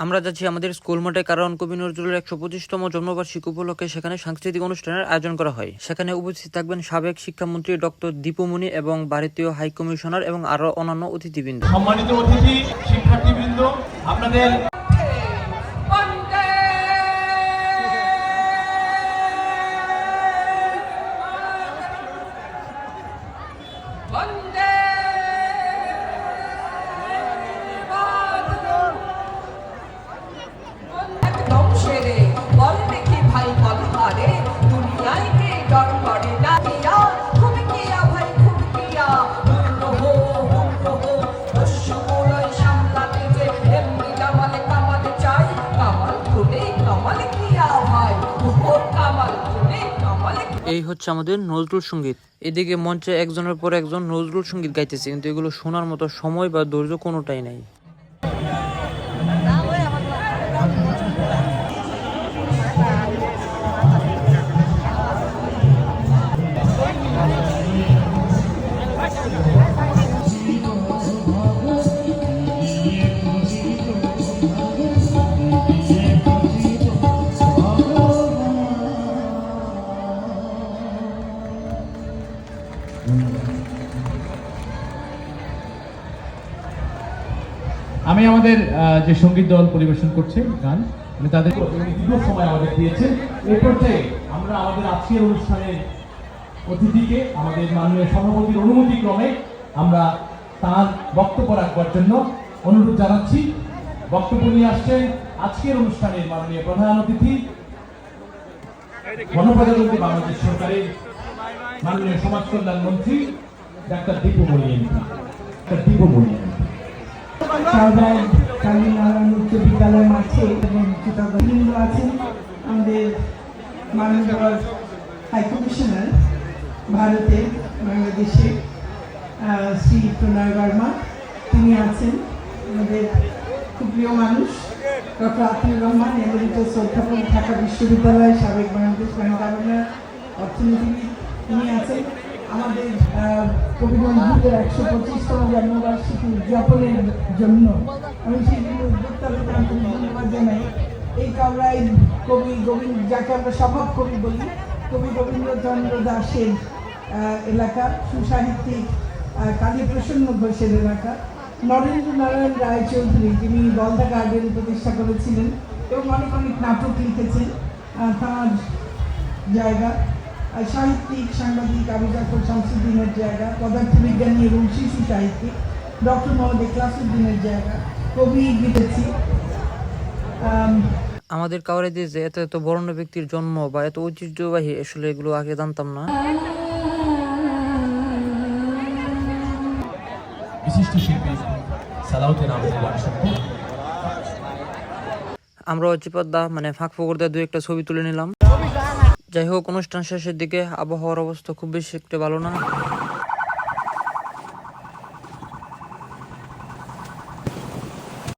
আমরা যাচ্ছি আমাদের স্কুল মাঠে, কারণ কবি নজরুলের ১২৫তম জন্মবার্ষিকী উপলক্ষে সেখানে সাংস্কৃতিক অনুষ্ঠানের আয়োজন করা হয়। সেখানে উপস্থিত থাকবেন সাবেক শিক্ষামন্ত্রী ডক্টর দীপু মনি এবং ভারতীয় হাই কমিশনার এবং আরো অন্যান্য অতিথিবৃন্দ। সম্মানিত অতিথি, শিক্ষার্থীবৃন্দ, আপনাদের এই হচ্ছে আমাদের নজরুল সঙ্গীত। এদিকে মঞ্চে একজনের পর একজন নজরুল সঙ্গীত গাইতেছে, কিন্তু এগুলো শোনার মতো সময় বা ধৈর্য কোনোটাই নাই। আমি আমাদের যে সঙ্গীত দল পরিবেশন করছে গান, আমি তাদের দীর্ঘ সময় আমাদের দিয়েছে। এই পর্যায়ে আমরা আমাদের আজকের অনুষ্ঠানের অতিথিকে আমাদের মাননীয় সভাপতির অনুমতি ক্রমে আমরা তার বক্তব্য রাখবার জন্য অনুরোধ জানাচ্ছি। বক্তব্য নিয়ে আসছেন আজকের অনুষ্ঠানের মাননীয় প্রধান অতিথি, গণপ্রজাতন্ত্রী বাংলাদেশ সরকারের মাননীয় সমাজ কল্যাণ মন্ত্রী ডাক্তার দীপু মনি এমপি। কালীনারায়ণ উচ্চ বিদ্যালয় মাঠে এবং কৃতজ্ঞ আছেন আমাদের মাননীয় হাই কমিশনার ভারতে বাংলাদেশে শ্রী প্রণয় বর্মা, তিনি আছেন আমাদের খুব প্রিয় মানুষ ডক্টর আতিউর রহমান, এমএরিটাস অধ্যাপক, ঢাকা বিশ্ববিদ্যালয়, সাবেক বাংলাদেশ ব্যাংক গভর্নর, অর্থনীতিবিদ, তিনি আছেন। আমাদের কবি নজরুলের ১২৫তম জন্মবার্ষিকী উদযাপনের জন্য আমি সেগুলো উদ্যোক্তাদের আন্তরিক ধন্যবাদ জানাই। এই কাউরাই কবি গোবিন্দ, যাকে আমরা স্বভাব কবি বলি, কবি গোবিন্দচন্দ্র দাসের এলাকা, সুসাহিত্যিক কালীপ্রসন্ন ঘোষের এলাকা, নরেন্দ্র নারায়ণ রায়চৌধুরী, যিনি বলদা গার্ডেন প্রতিষ্ঠা করেছিলেন এবং অনেক অনেক নাটক লিখেছেন, তাঁর জায়গা। সাহিত্যিক, সাংবাদিক আবু জাফর শামসুদ্দিনের জায়গা, পদার্থবিজ্ঞানী এবং শিশু সাহিত্যিক ডক্টর মোহাম্মদ ইখলাসউদ্দিনের জায়গা, কবি লিখেছি। আমাদের কাউরাইতে যে এত এত বরেণ্য ব্যক্তির জন্ম বা এত ঐতিহ্যবাহী, আসলে এগুলো আগে জানতাম না। বিশিষ্ট শিল্পী সালাউদ্দিন আহমেদ আমরা চিপাদা মানে ফাঁক ফোকর দিয়ে 2-1টা ছবি তুলে নিলাম। যাই হোক, অনুষ্ঠান শেষের দিকে আবহাওয়ার অবস্থা খুব বেশি একটা ভালো না।